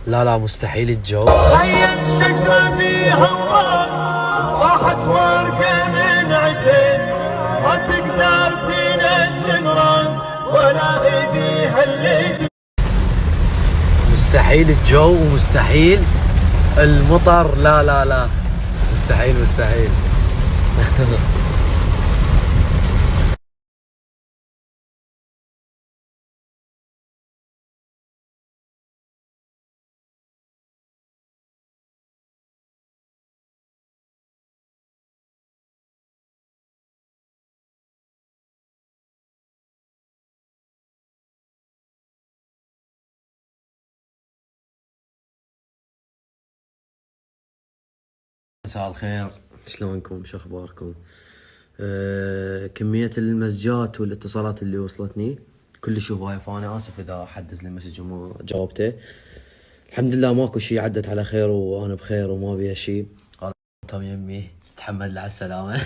لا لا مستحيل الجو. هيا الشجرة فيها ورق راحت ورقة من عدل، ما تقدر تنزل راس ولا ايديها اللي. مستحيل الجو ومستحيل المطر. لا لا لا مستحيل مستحيل. مساء الخير، شلونكم؟ شو اخباركم؟ كمية المسجات والاتصالات اللي وصلتني كلش هواية، فانا اسف اذا حد لي مسج وما جاوبته. الحمد لله ماكو شي، عدت على خير وانا بخير وما بيها شي. قال يمي تحمد على السلامة.